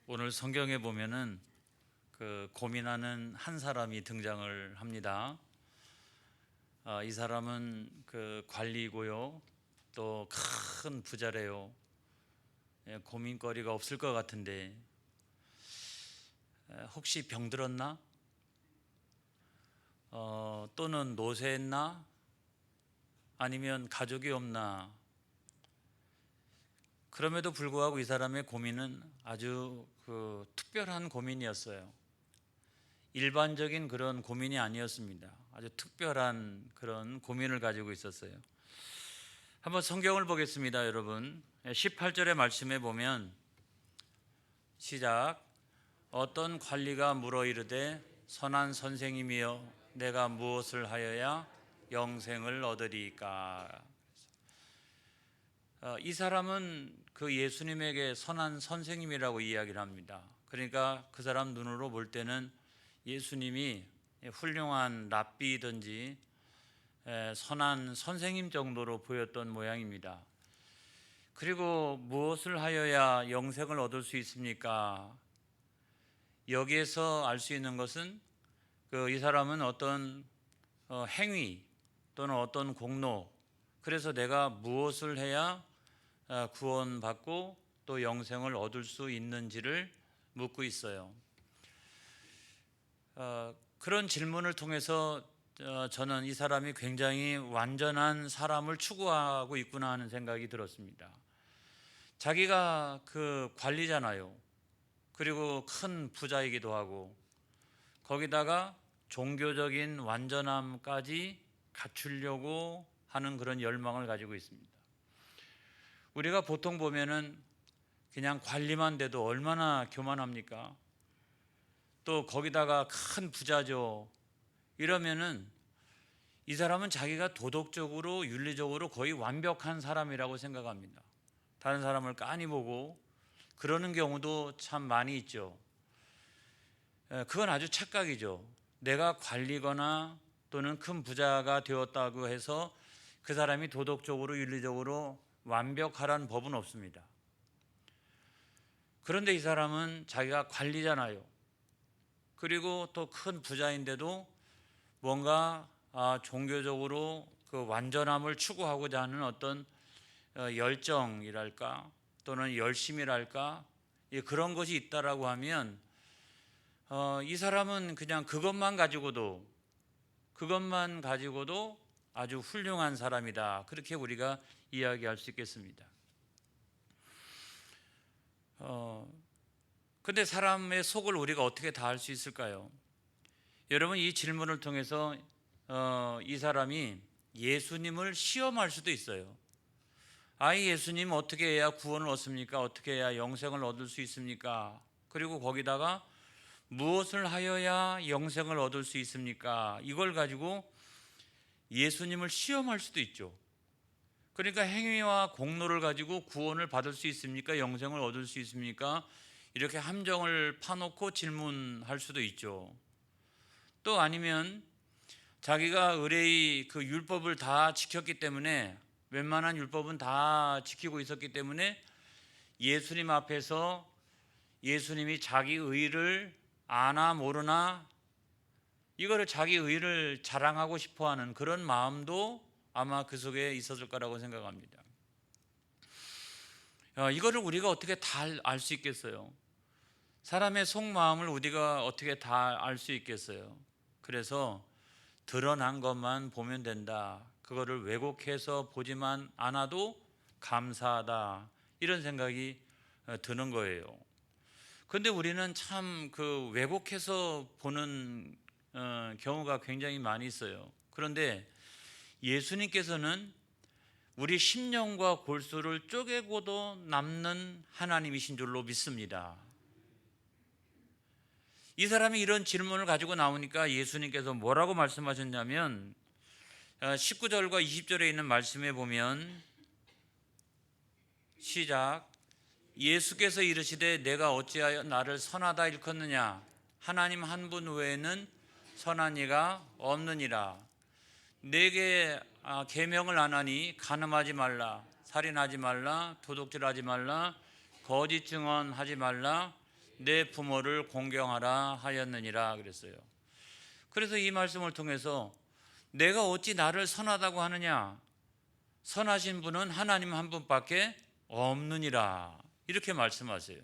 오늘 성경에 보면은 고민하는 한 사람이 등장을 합니다. 이 사람은 관리고요, 또 큰 부자래요. 고민거리가 없을 것 같은데 혹시 병들었나? 또는 노쇠했나? 아니면 가족이 없나? 그럼에도 불구하고 이 사람의 고민은 아주 특별한 고민이었어요. 일반적인 그런 고민이 아니었습니다. 아주 특별한 그런 고민을 가지고 있었어요. 한번 성경을 보겠습니다, 여러분. 18절의 말씀에 보면 시작. 어떤 관리가 물어 이르되 선한 선생님이여 내가 무엇을 하여야 영생을 얻으리까? 이 사람은 예수님에게 선한 선생님이라고 이야기를 합니다. 그러니까 그 사람 눈으로 볼 때는 예수님이 훌륭한 랍비든지 선한 선생님 정도로 보였던 모양입니다. 그리고 무엇을 하여야 영생을 얻을 수 있습니까? 여기에서 알 수 있는 것은 이 사람은 어떤 행위 또는 어떤 공로, 그래서 내가 무엇을 해야 구원받고 또 영생을 얻을 수 있는지를 묻고 있어요. 그런 질문을 통해서 저는 이 사람이 굉장히 완전한 사람을 추구하고 있구나 하는 생각이 들었습니다. 자기가 관리잖아요. 그리고 큰 부자이기도 하고 거기다가 종교적인 완전함까지 갖추려고 하는 그런 열망을 가지고 있습니다. 우리가 보통 보면은 그냥 관리만 돼도 얼마나 교만합니까? 또 거기다가 큰 부자죠. 이러면은 이 사람은 자기가 도덕적으로 윤리적으로 거의 완벽한 사람이라고 생각합니다. 다른 사람을 빤히 보고 그러는 경우도 참 많이 있죠. 그건 아주 착각이죠. 내가 관리거나 또는 큰 부자가 되었다고 해서 그 사람이 도덕적으로 윤리적으로 완벽하라는 법은 없습니다. 그런데 이 사람은 자기가 관리잖아요. 그리고 또 큰 부자인데도 뭔가 종교적으로 완전함을 추구하고자 하는 어떤 열정이랄까 또는 열심이랄까 그런 것이 있다라고 하면 이 사람은 그냥 그것만 가지고도 아주 훌륭한 사람이다, 그렇게 우리가 이야기할 수 있겠습니다. 근데 사람의 속을 우리가 어떻게 다 알 수 있을까요? 여러분, 이 질문을 통해서 이 사람이 예수님을 시험할 수도 있어요. 예수님 어떻게 해야 구원을 얻습니까? 어떻게 해야 영생을 얻을 수 있습니까? 그리고 거기다가 무엇을 하여야 영생을 얻을 수 있습니까? 이걸 가지고 예수님을 시험할 수도 있죠. 그러니까 행위와 공로를 가지고 구원을 받을 수 있습니까? 영생을 얻을 수 있습니까? 이렇게 함정을 파놓고 질문할 수도 있죠. 또 아니면 자기가 의뢰의 율법을 다 지켰기 때문에, 웬만한 율법은 다 지키고 있었기 때문에 예수님 앞에서 예수님이 자기 의를 아나 모르나 이거를 자기 의를 자랑하고 싶어하는 그런 마음도 아마 그 속에 있었을 거라고 생각합니다. 이거를 우리가 어떻게 다 알 수 있겠어요? 사람의 속마음을 우리가 어떻게 다 알 수 있겠어요? 그래서 드러난 것만 보면 된다, 그거를 왜곡해서 보지만 않아도 감사하다, 이런 생각이 드는 거예요. 그런데 우리는 참 왜곡해서 보는 경우가 굉장히 많이 있어요. 그런데 예수님께서는 우리 심령과 골수를 쪼개고도 남는 하나님이신 줄로 믿습니다. 이 사람이 이런 질문을 가지고 나오니까 예수님께서 뭐라고 말씀하셨냐면 19절과 20절에 있는 말씀에 보면 시작. 예수께서 이르시되 내가 어찌하여 나를 선하다 일컫느냐? 하나님 한 분 외에는 선한 이가 없느니라. 내게 계명을 안 하니 간음하지 말라, 살인하지 말라, 도둑질하지 말라, 거짓 증언하지 말라, 내 부모를 공경하라 하였느니라 그랬어요. 그래서 이 말씀을 통해서 내가 어찌 나를 선하다고 하느냐, 선하신 분은 하나님 한 분밖에 없느니라, 이렇게 말씀하세요.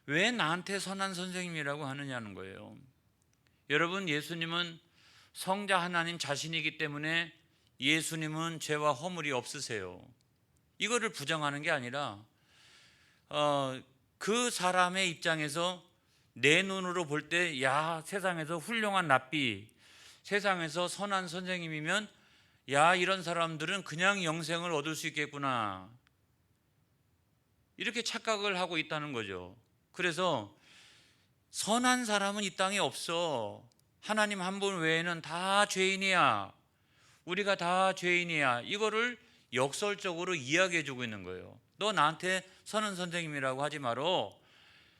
왜 나한테 선한 선생님이라고 하느냐는 거예요. 여러분, 예수님은 성자 하나님 자신이기 때문에 예수님은 죄와 허물이 없으세요. 이거를 부정하는 게 아니라 그 사람의 입장에서 내 눈으로 볼 때, 야, 세상에서 훌륭한 랍비, 세상에서 선한 선생님이면, 야, 이런 사람들은 그냥 영생을 얻을 수 있겠구나, 이렇게 착각을 하고 있다는 거죠. 그래서 선한 사람은 이 땅에 없어. 하나님 한 분 외에는 다 죄인이야. 우리가 다 죄인이야. 이거를 역설적으로 이야기해 주고 있는 거예요. 너 나한테 선한 선생님이라고 하지 마라.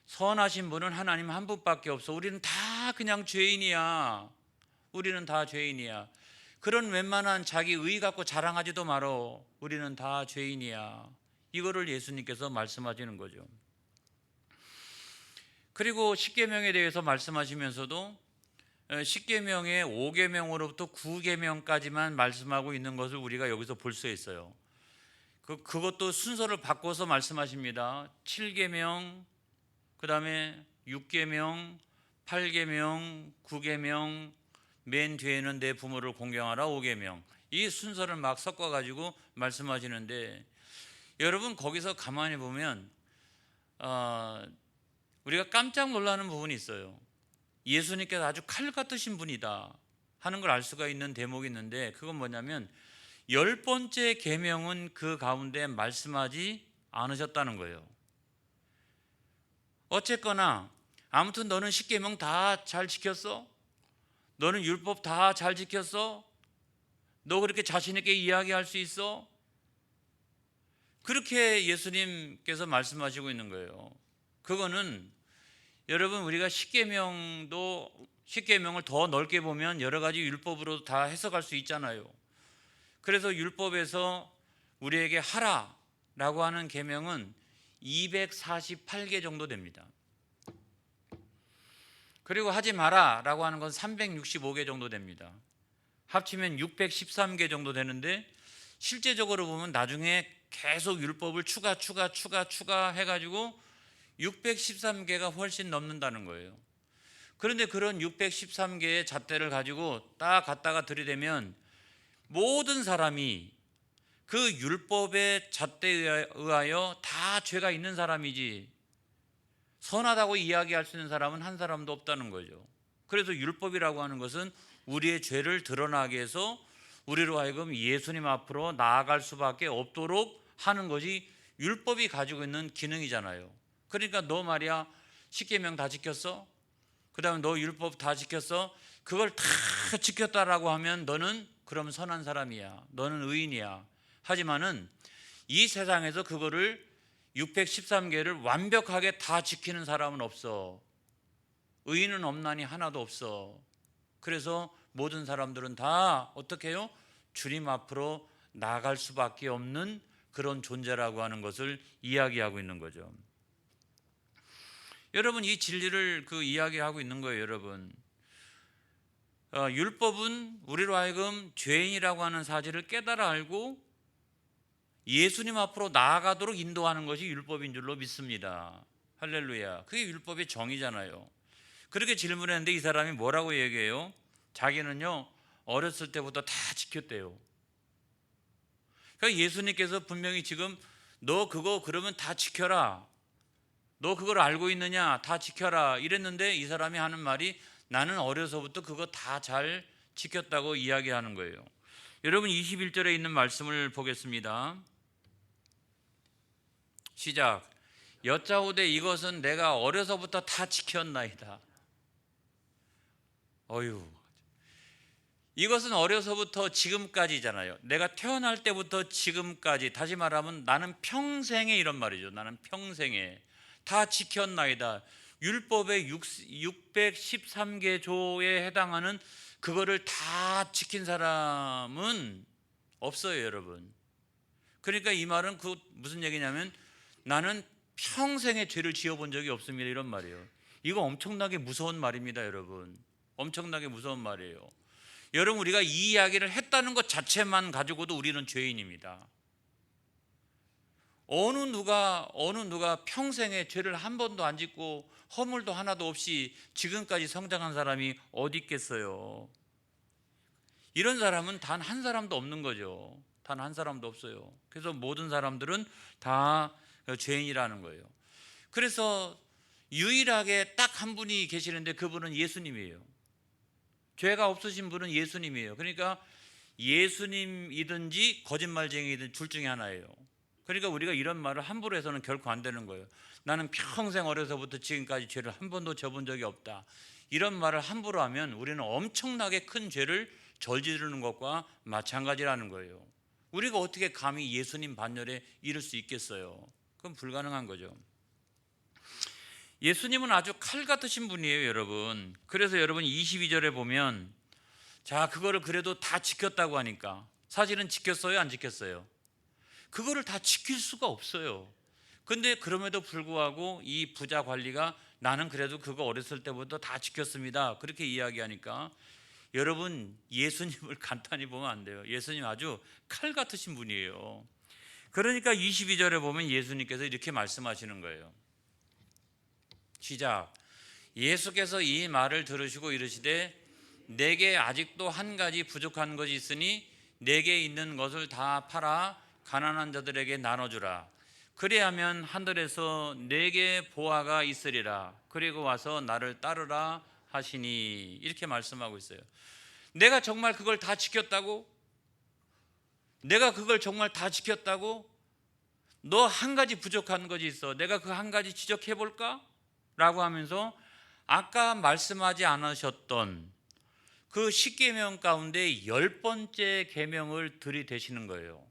선하신 분은 하나님 한 분밖에 없어. 우리는 다 그냥 죄인이야. 우리는 다 죄인이야. 그런 웬만한 자기 의 갖고 자랑하지도 마라. 우리는 다 죄인이야. 이거를 예수님께서 말씀하시는 거죠. 그리고 십계명에 대해서 말씀하시면서도 십계명의 5계명으로부터 9계명까지만 말씀하고 있는 것을 우리가 여기서 볼 수 있어요. 그것도 순서를 바꿔서 말씀하십니다. 7계명, 그 다음에 6계명, 8계명, 9계명, 맨 뒤에는 내 부모를 공경하라 5계명. 이 순서를 막 섞어가지고 말씀하시는데, 여러분 거기서 가만히 보면 우리가 깜짝 놀라는 부분이 있어요. 예수님께서 아주 칼 같으신 분이다 하는 걸 알 수가 있는 대목이 있는데, 그건 뭐냐면 10번째 계명은 그 가운데 말씀하지 않으셨다는 거예요. 어쨌거나 아무튼 너는 십계명 다 잘 지켰어? 너는 율법 다 잘 지켰어? 너 그렇게 자신 있게 이야기할 수 있어? 그렇게 예수님께서 말씀하시고 있는 거예요. 그거는 여러분, 우리가 십계명을 더 넓게 보면 여러 가지 율법으로 다 해석할 수 있잖아요. 그래서 율법에서 우리에게 하라라고 하는 계명은 248개 정도 됩니다. 그리고 하지 마라라고 하는 건 365개 정도 됩니다. 합치면 613개 정도 되는데, 실제적으로 보면 나중에 계속 율법을 추가 해가지고 613개가 훨씬 넘는다는 거예요. 그런데 그런 613개의 잣대를 가지고 딱 갖다가 들이대면 모든 사람이 그 율법의 잣대에 의하여 다 죄가 있는 사람이지, 선하다고 이야기할 수 있는 사람은 한 사람도 없다는 거죠. 그래서 율법이라고 하는 것은 우리의 죄를 드러나게 해서 우리로 하여금 예수님 앞으로 나아갈 수밖에 없도록 하는 것이 율법이 가지고 있는 기능이잖아요. 그러니까 너 말이야, 십계명 다 지켰어? 그 다음에 너 율법 다 지켰어? 그걸 다 지켰다라고 하면 너는 그럼 선한 사람이야. 너는 의인이야. 하지만은 이 세상에서 그거를 613개를 완벽하게 다 지키는 사람은 없어. 의인은 없나니 하나도 없어. 그래서 모든 사람들은 다 어떻게 해요? 주님 앞으로 나아갈 수밖에 없는 그런 존재라고 하는 것을 이야기하고 있는 거죠. 여러분, 이 진리를 이야기하고 있는 거예요. 여러분, 율법은 우리로 하여금 죄인이라고 하는 사실을 깨달아 알고 예수님 앞으로 나아가도록 인도하는 것이 율법인 줄로 믿습니다. 할렐루야. 그게 율법의 정의잖아요. 그렇게 질문했는데 이 사람이 뭐라고 얘기해요? 자기는요, 어렸을 때부터 다 지켰대요. 그러니까 예수님께서 분명히 지금 너 그거 그러면 다 지켜라, 너 그걸 알고 있느냐, 다 지켜라 이랬는데, 이 사람이 하는 말이 나는 어려서부터 그거 다 잘 지켰다고 이야기하는 거예요. 여러분, 21절에 있는 말씀을 보겠습니다. 시작. 여짜오되 이것은 내가 어려서부터 다 지켰나이다. 어휴, 이것은 어려서부터 지금까지잖아요. 내가 태어날 때부터 지금까지, 다시 말하면 나는 평생에, 이런 말이죠. 나는 평생에 다 지켰나이다. 율법의 613개 조에 해당하는 그거를 다 지킨 사람은 없어요, 여러분. 그러니까 이 말은 무슨 얘기냐면, 나는 평생에 죄를 지어본 적이 없습니다. 이런 말이에요. 이거 엄청나게 무서운 말입니다, 여러분. 엄청나게 무서운 말이에요. 여러분, 우리가 이 이야기를 했다는 것 자체만 가지고도 우리는 죄인입니다. 어느 누가 평생에 죄를 한 번도 안 짓고 허물도 하나도 없이 지금까지 성장한 사람이 어디 있겠어요? 이런 사람은 단 한 사람도 없는 거죠. 단 한 사람도 없어요. 그래서 모든 사람들은 다 죄인이라는 거예요. 그래서 유일하게 딱 한 분이 계시는데 그분은 예수님이에요. 죄가 없으신 분은 예수님이에요. 그러니까 예수님이든지 거짓말쟁이든 둘 중에 하나예요. 그러니까 우리가 이런 말을 함부로 해서는 결코 안 되는 거예요. 나는 평생 어려서부터 지금까지 죄를 한 번도 져본 적이 없다. 이런 말을 함부로 하면 우리는 엄청나게 큰 죄를 저지르는 것과 마찬가지라는 거예요. 우리가 어떻게 감히 예수님 반열에 이를 수 있겠어요? 그건 불가능한 거죠. 예수님은 아주 칼 같으신 분이에요, 여러분. 그래서 여러분 22절에 보면 자, 그거를 그래도 다 지켰다고 하니까 사실은 지켰어요, 안 지켰어요? 그거를 다 지킬 수가 없어요. 근데 그럼에도 불구하고 이 부자 관리가 나는 그래도 그거 어렸을 때부터 다 지켰습니다. 그렇게 이야기하니까 여러분, 예수님을 간단히 보면 안 돼요. 예수님 아주 칼 같으신 분이에요. 그러니까 22절에 보면 예수님께서 이렇게 말씀하시는 거예요. 시작. 예수께서 이 말을 들으시고 이르시되 내게 아직도 한 가지 부족한 것이 있으니 내게 있는 것을 다 팔아 가난한 자들에게 나눠주라. 그리하면 하늘에서 내게 보화가 있으리라. 그리고 와서 나를 따르라 하시니. 이렇게 말씀하고 있어요. 내가 정말 그걸 다 지켰다고? 내가 그걸 정말 다 지켰다고? 너 한 가지 부족한 것이 있어. 내가 그 한 가지 지적해 볼까? 라고 하면서 아까 말씀하지 않으셨던 그 10계명 가운데 10번째 계명을 들이대시는 거예요.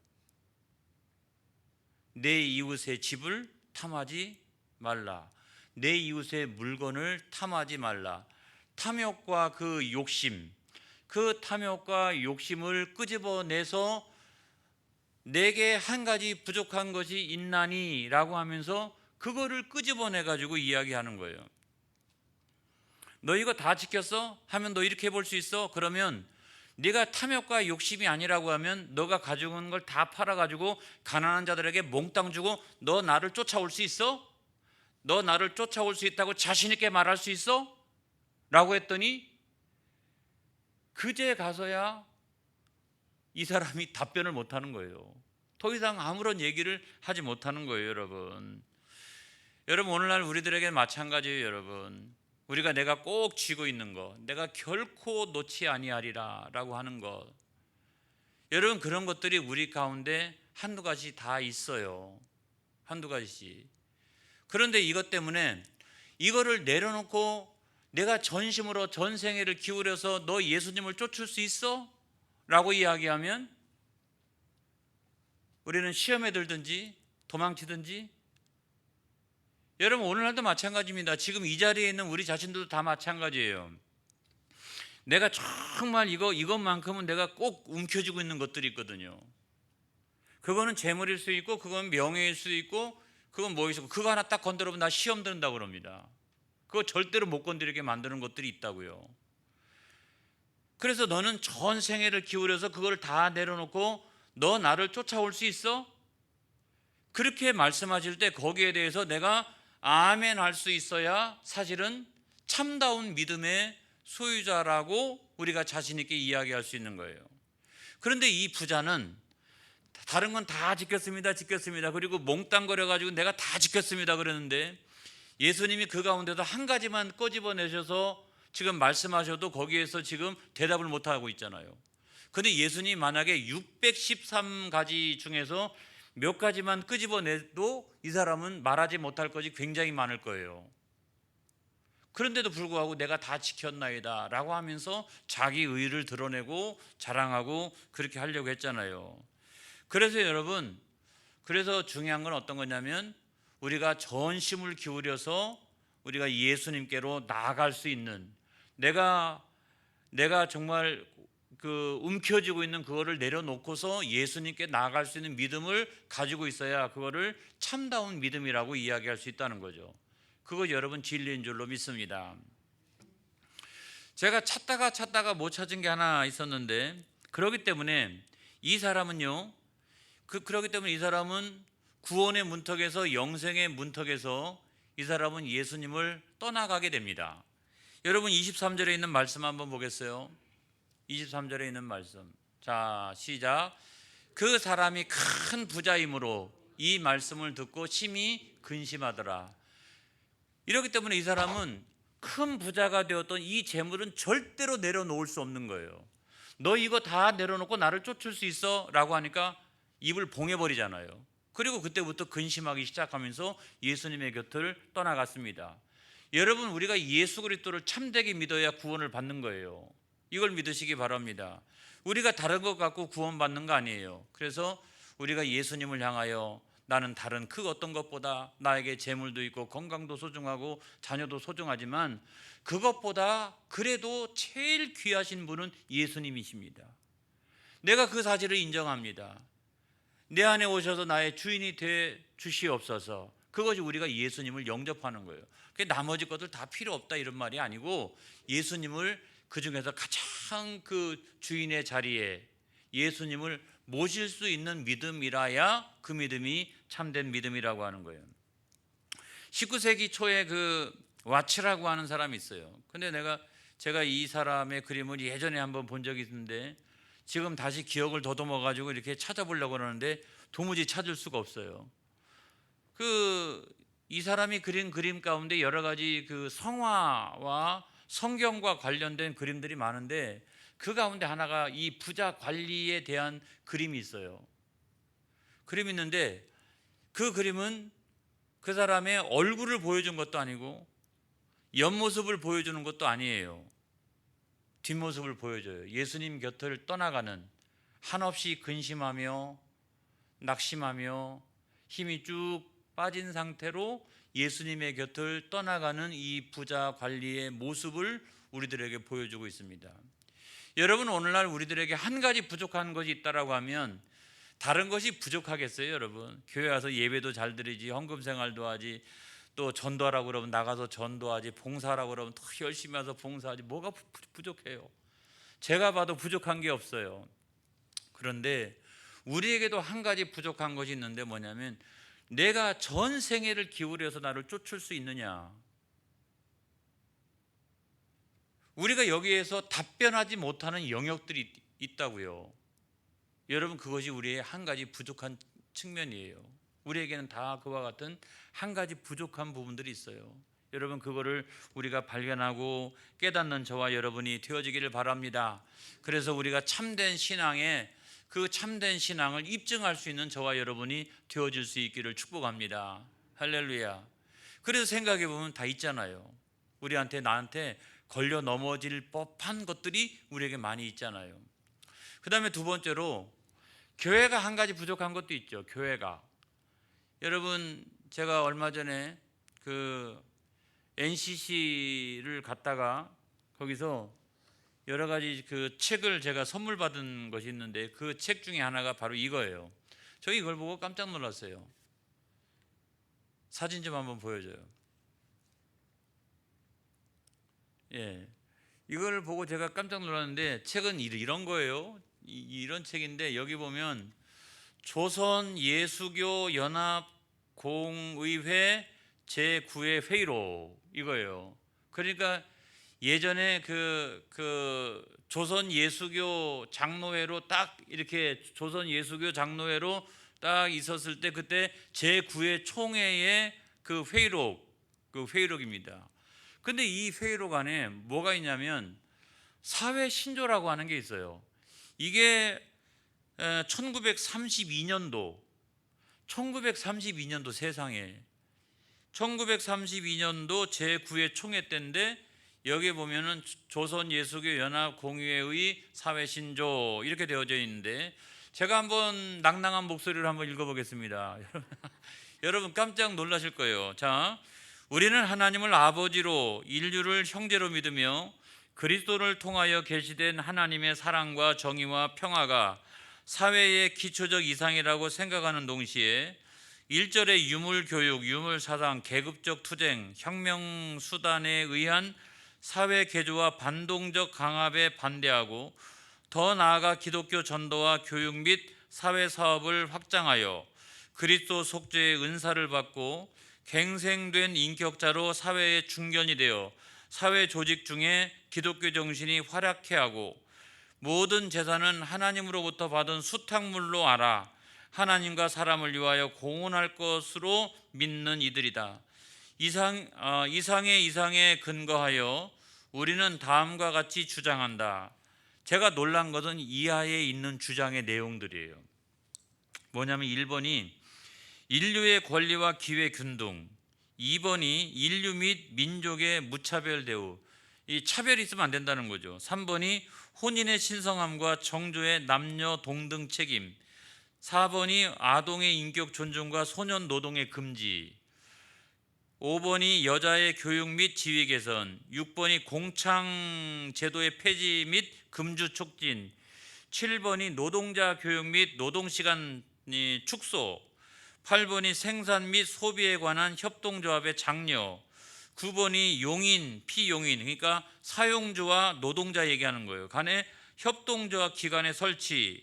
내 이웃의 집을 탐하지 말라. 내 이웃의 물건을 탐하지 말라. 탐욕과 그 욕심, 그 탐욕과 욕심을 끄집어내서 내게 한 가지 부족한 것이 있나니 라고 하면서 그거를 끄집어내 가지고 이야기하는 거예요. 너 이거 다 지켰어? 하면 너 이렇게 해볼 수 있어? 그러면 네가 탐욕과 욕심이 아니라고 하면 너가 가지고 있는 걸 다 팔아가지고 가난한 자들에게 몽땅 주고 너 나를 쫓아올 수 있어? 너 나를 쫓아올 수 있다고 자신 있게 말할 수 있어? 라고 했더니 그제 가서야 이 사람이 답변을 못하는 거예요. 더 이상 아무런 얘기를 하지 못하는 거예요, 여러분. 여러분, 오늘날 우리들에게 마찬가지예요, 여러분. 우리가 내가 꼭 쥐고 있는 거, 내가 결코 놓지 아니하리라 라고 하는 것, 여러분, 그런 것들이 우리 가운데 한두 가지 다 있어요. 한두 가지씩. 그런데 이것 때문에 이거를 내려놓고 내가 전심으로 전생애를 기울여서 너 예수님을 쫓을 수 있어? 라고 이야기하면 우리는 시험에 들든지 도망치든지. 여러분, 오늘날도 마찬가지입니다. 지금 이 자리에 있는 우리 자신들도 다 마찬가지예요. 내가 정말 이것만큼은 내가 꼭 움켜쥐고 있는 것들이 있거든요. 그거는 재물일 수 있고, 그건 명예일 수 있고, 그건 뭐 있고, 그거 하나 딱 건드려보면 나 시험 든다고 그럽니다. 그거 절대로 못 건드리게 만드는 것들이 있다고요. 그래서 너는 전 생애를 기울여서 그걸 다 내려놓고 너 나를 쫓아올 수 있어? 그렇게 말씀하실 때 거기에 대해서 내가 아멘 할 수 있어야 사실은 참다운 믿음의 소유자라고 우리가 자신 있게 이야기할 수 있는 거예요. 그런데 이 부자는 다른 건 다 지켰습니다. 그리고 몽땅거려 가지고 내가 다 지켰습니다 그러는데 예수님이 그 가운데서 한 가지만 꺼집어내셔서 지금 말씀하셔도 거기에서 지금 대답을 못하고 있잖아요. 그런데 예수님이 만약에 613가지 중에서 몇 가지만 끄집어내도 이 사람은 말하지 못할 것이 굉장히 많을 거예요. 그런데도 불구하고 내가 다 지켰나이다 라고 하면서 자기 의의를 드러내고 자랑하고 그렇게 하려고 했잖아요. 그래서 여러분, 그래서 중요한 건 어떤 거냐면 우리가 전심을 기울여서 우리가 예수님께로 나아갈 수 있는, 내가 정말 움켜쥐고 있는 그거를 내려놓고서 예수님께 나아갈 수 있는 믿음을 가지고 있어야 그거를 참다운 믿음이라고 이야기할 수 있다는 거죠. 그거 여러분 진리인 줄로 믿습니다. 제가 찾다가 못 찾은 게 하나 있었는데, 그렇기 때문에 이 사람은요, 그렇기 때문에 이 사람은 구원의 문턱에서, 영생의 문턱에서 이 사람은 예수님을 떠나가게 됩니다. 여러분 23절에 있는 말씀 한번 보겠어요. 23절에 있는 말씀. 자, 시작. 그 사람이 큰 부자이므로 이 말씀을 듣고 심히 근심하더라. 이렇기 때문에 이 사람은 큰 부자가 되었던 이 재물은 절대로 내려놓을 수 없는 거예요. 너 이거 다 내려놓고 나를 쫓을 수 있어? 라고 하니까 입을 봉해버리잖아요. 그리고 그때부터 근심하기 시작하면서 예수님의 곁을 떠나갔습니다. 여러분, 우리가 예수 그리스도를 참되게 믿어야 구원을 받는 거예요. 이걸 믿으시기 바랍니다. 우리가 다른 것 갖고 구원받는 거 아니에요. 그래서 우리가 예수님을 향하여 나는 다른 그 어떤 것보다, 나에게 재물도 있고 건강도 소중하고 자녀도 소중하지만 그것보다 그래도 제일 귀하신 분은 예수님이십니다. 내가 그 사실을 인정합니다. 내 안에 오셔서 나의 주인이 돼 주시옵소서. 그것이 우리가 예수님을 영접하는 거예요. 나머지 것들 다 필요 없다 이런 말이 아니고, 예수님을 그 중에서 가장 그 주인의 자리에 예수님을 모실 수 있는 믿음이라야 그 믿음이 참된 믿음이라고 하는 거예요. 19세기 초에 그 와츠라고 하는 사람이 있어요. 근데 제가 이 사람의 그림을 예전에 한번 본 적이 있는데 지금 다시 기억을 더듬어 가지고 이렇게 찾아보려고 하는데 도무지 찾을 수가 없어요. 이 사람이 그린 그림 가운데 여러 가지 그 성화와 성경과 관련된 그림들이 많은데, 그 가운데 하나가 이 부자 관리에 대한 그림이 있어요. 그림이 있는데 그 그림은 그 사람의 얼굴을 보여준 것도 아니고 옆모습을 보여주는 것도 아니에요. 뒷모습을 보여줘요. 예수님 곁을 떠나가는, 한없이 근심하며 낙심하며 힘이 쭉 빠진 상태로 예수님의 곁을 떠나가는 이 부자 관리의 모습을 우리들에게 보여주고 있습니다. 여러분, 오늘날 우리들에게 한 가지 부족한 것이 있다라고 하면 다른 것이 부족하겠어요? 여러분, 교회 와서 예배도 잘 드리지, 헌금 생활도 하지, 또 전도하라고 그러면 나가서 전도하지, 봉사하라고 그러면 더 열심히 와서 봉사하지, 뭐가 부족해요? 제가 봐도 부족한 게 없어요. 그런데 우리에게도 한 가지 부족한 것이 있는데 뭐냐면, 내가 전 생애를 기울여서 나를 쫓을 수 있느냐. 우리가 여기에서 답변하지 못하는 영역들이 있다고요. 여러분, 그것이 우리의 한 가지 부족한 측면이에요. 우리에게는 다 그와 같은 한 가지 부족한 부분들이 있어요. 여러분, 그거를 우리가 발견하고 깨닫는 저와 여러분이 되어지기를 바랍니다. 그래서 우리가 참된 신앙에, 그 참된 신앙을 입증할 수 있는 저와 여러분이 되어질 수 있기를 축복합니다. 할렐루야. 그래서 생각해 보면 다 있잖아요. 나한테 걸려 넘어질 법한 것들이 우리에게 많이 있잖아요. 그 다음에 두 번째로, 교회가 한 가지 부족한 것도 있죠. 교회가. 여러분, 제가 얼마 전에 그 NCC를 갔다가 거기서 여러 가지 그 책을 제가 선물 받은 것이 있는데, 그 책 중에 하나가 바로 이거예요. 저 이걸 보고 깜짝 놀랐어요. 사진 좀 한번 보여줘요. 예, 이걸 보고 제가 깜짝 놀랐는데, 책은 이런 거예요. 이런 책인데, 여기 보면 조선 예수교 연합 공의회 제9회 회의록, 이거예요. 그러니까 예전에 그 조선 예수교 장로회로 딱 이렇게 조선 예수교 장로회로 딱 있었을 때, 그때 제9회 총회의 그 회의록입니다. 근데 이 회의록 안에 뭐가 있냐면 사회 신조라고 하는 게 있어요. 이게 1932년도 세상에 1932년도 제9회 총회 때인데, 여기 보면은 조선 예수교 연합 공의회의 사회 신조 이렇게 되어져 있는데, 제가 한번 낭낭한 목소리로 한번 읽어보겠습니다. 여러분 깜짝 놀라실 거예요. 자, 우리는 하나님을 아버지로, 인류를 형제로 믿으며 그리스도를 통하여 계시된 하나님의 사랑과 정의와 평화가 사회의 기초적 이상이라고 생각하는 동시에 1절의 유물교육, 유물사상, 계급적 투쟁, 혁명수단에 의한 사회 개조와 반동적 강압에 반대하고 더 나아가 기독교 전도와 교육 및 사회사업을 확장하여 그리스도 속죄의 은사를 받고 갱생된 인격자로 사회의 중견이 되어 사회 조직 중에 기독교 정신이 활약해 하고 모든 재산은 하나님으로부터 받은 수탁물로 알아 하나님과 사람을 위하여 공헌할 것으로 믿는 이들이다. 이상에 근거하여 우리는 다음과 같이 주장한다. 제가 놀란 것은 이하에 있는 주장의 내용들이에요. 뭐냐면 1번이 인류의 권리와 기회 균등, 2번이 인류 및 민족의 무차별 대우, 이 차별이 있으면 안 된다는 거죠. 3번이 혼인의 신성함과 정조의 남녀 동등 책임, 4번이 아동의 인격 존중과 소년 노동의 금지, 5번이 여자의 교육 및 지위 개선, 6번이 공창 제도의 폐지 및 금주 촉진, 7번이 노동자 교육 및 노동시간 축소, 8번이 생산 및 소비에 관한 협동조합의 장려, 9번이 용인, 피용인, 그러니까 사용주와 노동자 얘기하는 거예요. 간의 협동조합 기관의 설치,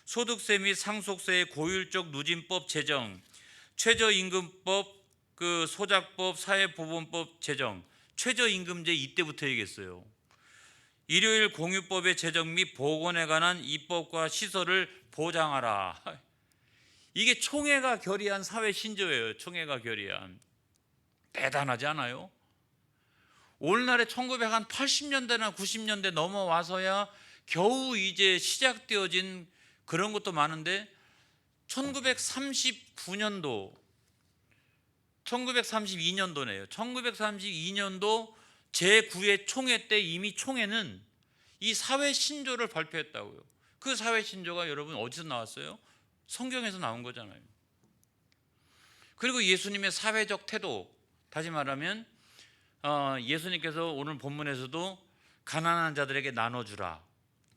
소득세 및 상속세의 고율적 누진법 제정, 최저임금법, 소작법, 사회보건법 제정, 최저임금제 이때부터 얘기했어요. 일요일 공유법의 제정 및 보건에 관한 입법과 시설을 보장하라. 이게 총회가 결의한 사회 신조예요. 총회가 결의한. 대단하지 않아요? 오늘날에 1980년대나 90년대 넘어와서야 겨우 이제 시작되어진 그런 것도 많은데 1932년도네요. 1932년도 제9회 총회 때 이미 총회는 이 사회 신조를 발표했다고요. 그 사회 신조가 여러분 어디서 나왔어요? 성경에서 나온 거잖아요. 그리고 예수님의 사회적 태도, 다시 말하면 예수님께서 오늘 본문에서도 가난한 자들에게 나눠주라.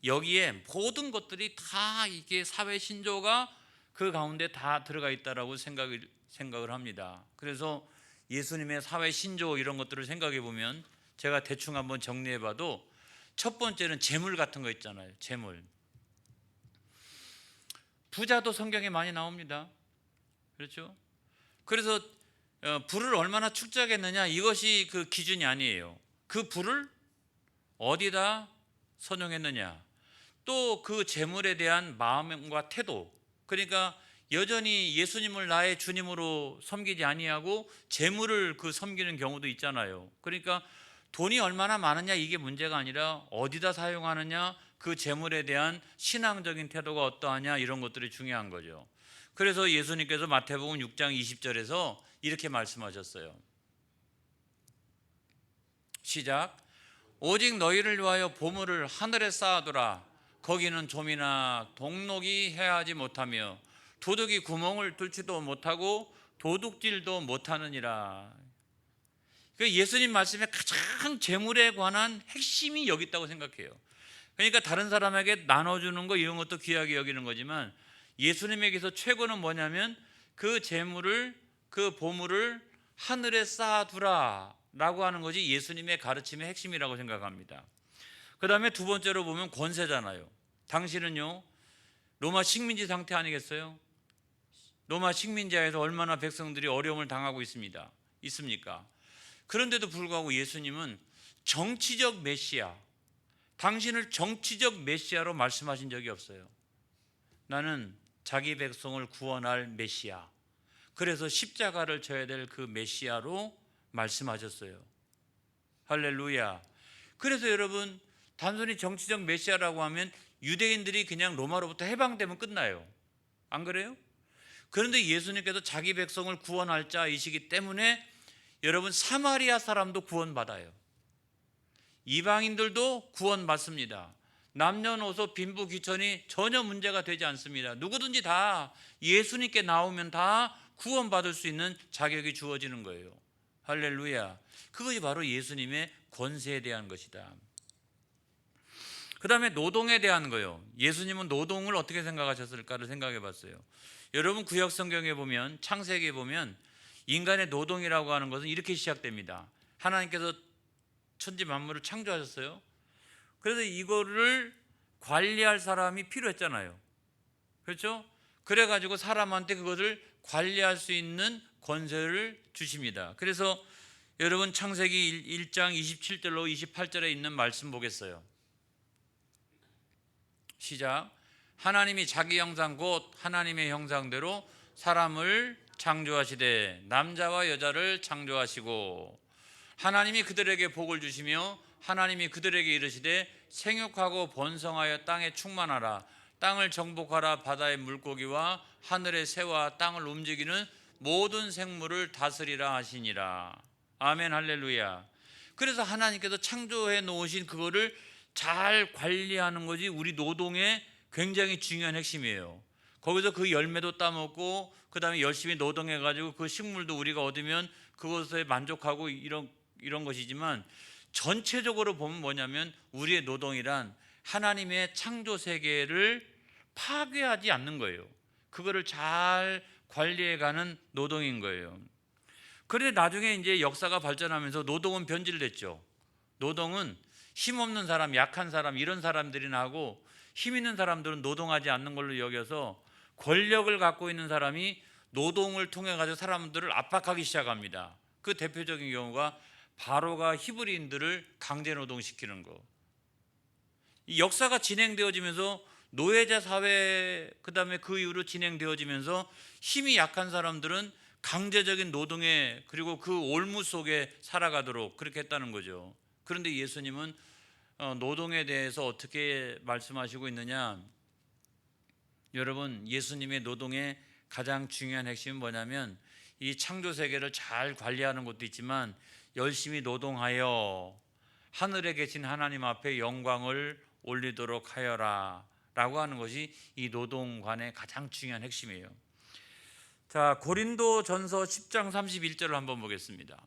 여기에 모든 것들이 다 이게 사회 신조가 그 가운데 다 들어가 있다라고 생각을 합니다. 그래서 예수님의 사회 신조 이런 것들을 생각해 보면 제가 대충 한번 정리해 봐도 첫 번째는 재물 같은 거 있잖아요. 재물. 부자도 성경에 많이 나옵니다. 그렇죠? 그래서 부를 얼마나 축적했느냐 이것이 그 기준이 아니에요. 그 부를 어디다 선용했느냐, 또 그 재물에 대한 마음과 태도, 그러니까 여전히 예수님을 나의 주님으로 섬기지 아니하고 재물을 섬기는 경우도 있잖아요. 그러니까 돈이 얼마나 많으냐 이게 문제가 아니라 어디다 사용하느냐, 그 재물에 대한 신앙적인 태도가 어떠하냐 이런 것들이 중요한 거죠. 그래서 예수님께서 마태복음 6장 20절에서 이렇게 말씀하셨어요. 시작. 오직 너희를 위하여 보물을 하늘에 쌓아두라. 거기는 좀이나 동록이 해하지 못하며 도둑이 구멍을 뚫지도 못하고 도둑질도 못하느니라. 예수님 말씀에 가장 재물에 관한 핵심이 여기 있다고 생각해요. 그러니까 다른 사람에게 나눠주는 거 이런 것도 귀하게 여기는 거지만 예수님에게서 최고는 뭐냐면 그 재물을, 그 보물을 하늘에 쌓아두라 라고 하는 것이 예수님의 가르침의 핵심이라고 생각합니다. 그 다음에 두 번째로 보면 권세잖아요. 당신은요 로마 식민지 상태 아니겠어요? 로마 식민지하에서 얼마나 백성들이 어려움을 당하고 있습니까? 그런데도 불구하고 예수님은 정치적 메시아, 당신을 정치적 메시아로 말씀하신 적이 없어요. 나는 자기 백성을 구원할 메시아, 그래서 십자가를 져야 될 그 메시아로 말씀하셨어요. 할렐루야. 그래서 여러분 단순히 정치적 메시아라고 하면 유대인들이 그냥 로마로부터 해방되면 끝나요. 안 그래요? 그런데 예수님께서 자기 백성을 구원할 자이시기 때문에 여러분 사마리아 사람도 구원받아요. 이방인들도 구원받습니다. 남녀노소 빈부 귀천이 전혀 문제가 되지 않습니다. 누구든지 다 예수님께 나오면 다 구원받을 수 있는 자격이 주어지는 거예요. 할렐루야. 그것이 바로 예수님의 권세에 대한 것이다. 그 다음에 노동에 대한 거요. 예수님은 노동을 어떻게 생각하셨을까를 생각해 봤어요. 여러분 구약 성경에 보면, 창세기에 보면 인간의 노동이라고 하는 것은 이렇게 시작됩니다. 하나님께서 천지 만물을 창조하셨어요. 그래서 이거를 관리할 사람이 필요했잖아요. 그렇죠? 그래가지고 사람한테 그것을 관리할 수 있는 권세를 주십니다. 그래서 여러분 창세기 1장 27절로 28절에 있는 말씀 보겠어요. 시작. 하나님이 자기 형상 곧 하나님의 형상대로 사람을 창조하시되 남자와 여자를 창조하시고 하나님이 그들에게 복을 주시며 하나님이 그들에게 이르시되 생육하고 번성하여 땅에 충만하라. 땅을 정복하라. 바다의 물고기와 하늘의 새와 땅을 움직이는 모든 생물을 다스리라 하시니라. 아멘 할렐루야. 그래서 하나님께서 창조해 놓으신 그거를 잘 관리하는 것이 우리 노동의 굉장히 중요한 핵심이에요. 거기서 그 열매도 따먹고 그 다음에 열심히 노동해가지고 그 식물도 우리가 얻으면 그것에 만족하고 이런 것이지만, 전체적으로 보면 뭐냐면 우리의 노동이란 하나님의 창조 세계를 파괴하지 않는 거예요. 그거를 잘 관리해가는 노동인 거예요. 그런데 나중에 이제 역사가 발전하면서 노동은 변질됐죠. 노동은 힘없는 사람, 약한 사람 이런 사람들이나 하고 힘 있는 사람들은 노동하지 않는 걸로 여겨서 권력을 갖고 있는 사람이 노동을 통해 가지고 사람들을 압박하기 시작합니다. 그 대표적인 경우가 바로가 히브리인들을 강제 노동시키는 거. 이 역사가 진행되어지면서 노예제 사회, 그다음에 그 이후로 진행되어지면서 힘이 약한 사람들은 강제적인 노동에, 그리고 그 올무 속에 살아가도록 그렇게 했다는 거죠. 그런데 예수님은 노동에 대해서 어떻게 말씀하시고 있느냐? 여러분, 예수님의 노동의 가장 중요한 핵심은 뭐냐면 이 창조 세계를 잘 관리하는 것도 있지만 열심히 노동하여 하늘에 계신 하나님 앞에 영광을 올리도록 하여라 라고 하는 것이 이 노동관의 가장 중요한 핵심이에요. 자, 고린도전서 10장 31절을 한번 보겠습니다.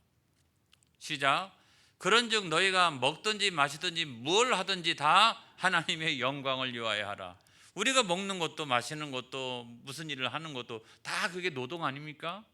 시작. 그런즉 너희가 먹든지 마시든지 뭘 하든지 다 하나님의 영광을 위하여 하라. 우리가 먹는 것도 마시는 것도 무슨 일을 하는 것도 다 그게 노동 아닙니까?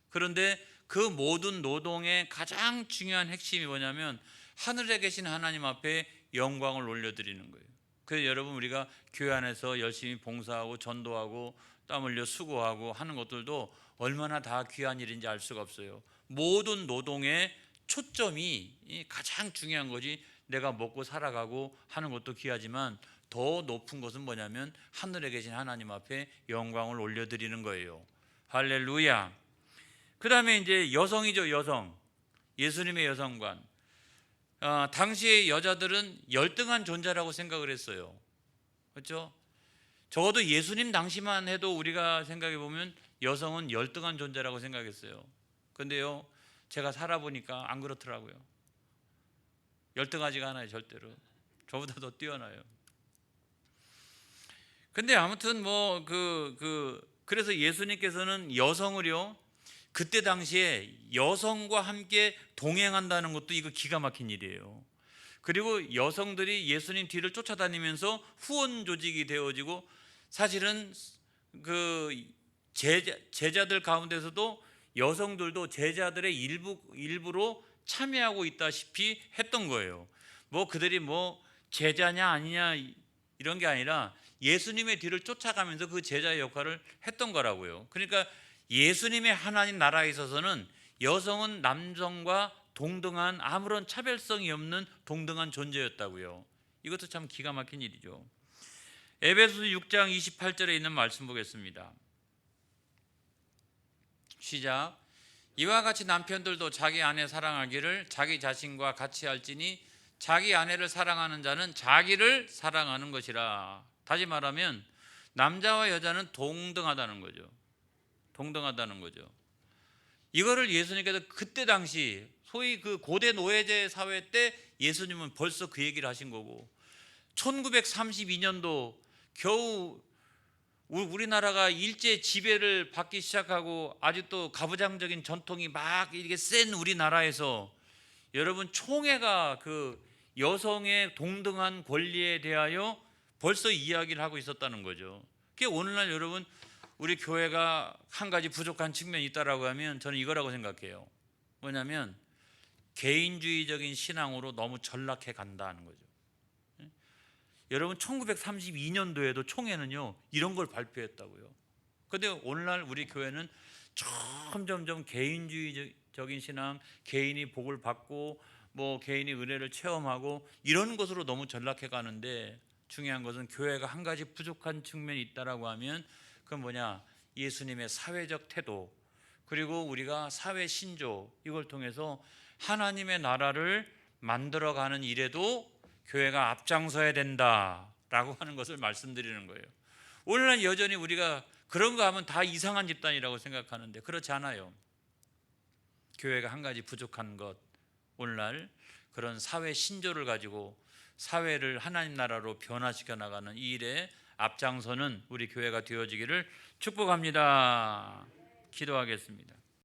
그런데 그 모든 노동의 가장 중요한 핵심이 뭐냐면 하늘에 계신 하나님 앞에 영광을 올려드리는 거예요. 그래서 여러분, 우리가 교회 안에서 열심히 봉사하고 전도하고 땀 흘려 수고하고 하는 것들도 얼마나 다 귀한 일인지 알 수가 없어요. 모든 노동의 초점이 가장 중요한 거지, 내가 먹고 살아가고 하는 것도 귀하지만 더 높은 것은 뭐냐면 하늘에 계신 하나님 앞에 영광을 올려드리는 거예요. 할렐루야. 그 다음에 이제 여성이죠. 여성. 예수님의 여성관. 당시의 여자들은 열등한 존재라고 생각을 했어요. 그렇죠? 적어도 예수님 당시만 해도 우리가 생각해 보면 여성은 열등한 존재라고 생각했어요. 그런데요, 제가 살아보니까 안 그렇더라고요. 열등하지가 않아요. 절대로. 저보다 더 뛰어나요. 근데 아무튼 그래서 예수님께서는 여성을요, 그때 당시에 여성과 함께 동행한다는 것도 이거 기가 막힌 일이에요. 그리고 여성들이 예수님 뒤를 쫓아다니면서 후원 조직이 되어지고, 사실은 그 제자들 가운데서도 여성들도 제자들의 일부로 참여하고 있다시피 했던 거예요. 그들이 제자냐 아니냐 이런 게 아니라 예수님의 뒤를 쫓아가면서 그 제자의 역할을 했던 거라고요. 그러니까 예수님의 하나님 나라에 있어서는 여성은 남성과 동등한, 아무런 차별성이 없는 동등한 존재였다고요. 이것도 참 기가 막힌 일이죠. 에베소서 6장 28절에 있는 말씀 보겠습니다. 시작. 이와 같이 남편들도 자기 아내 사랑하기를 자기 자신과 같이 할지니 자기 아내를 사랑하는 자는 자기를 사랑하는 것이라. 다시 말하면 남자와 여자는 동등하다는 거죠. 동등하다는 거죠. 이거를 예수님께서 그때 당시 소위 그 고대 노예제 사회 때 예수님은 벌써 그 얘기를 하신 거고, 1932년도 겨우 우리나라가 일제 지배를 받기 시작하고 아직도 가부장적인 전통이 막 이렇게 센 우리나라에서 여러분 총회가 그 여성의 동등한 권리에 대하여 벌써 이야기를 하고 있었다는 거죠. 그게 오늘날 여러분 우리 교회가 한 가지 부족한 측면이 있다라고 하면 저는 이거라고 생각해요. 뭐냐면 개인주의적인 신앙으로 너무 전락해 간다는 거죠. 여러분 1932년도에도 총회는요 이런 걸 발표했다고요. 그런데 오늘날 우리 교회는 점점 개인주의적인 신앙, 개인이 복을 받고 뭐 개인이 은혜를 체험하고 이런 것으로 너무 전락해 가는데, 중요한 것은 교회가 한 가지 부족한 측면이 있다라고 하면 그건 뭐냐, 예수님의 사회적 태도, 그리고 우리가 사회 신조, 이걸 통해서 하나님의 나라를 만들어가는 일에도 교회가 앞장서야 된다라고 하는 것을 말씀드리는 거예요. 오늘날 여전히 우리가 그런 거 하면 다 이상한 집단이라고 생각하는데 그렇지 않아요. 교회가 한 가지 부족한 것, 오늘날 그런 사회 신조를 가지고 사회를 하나님 나라로 변화시켜 나가는 이 일에 앞장서는 우리 교회가 되어지기를 축복합니다. 기도하겠습니다.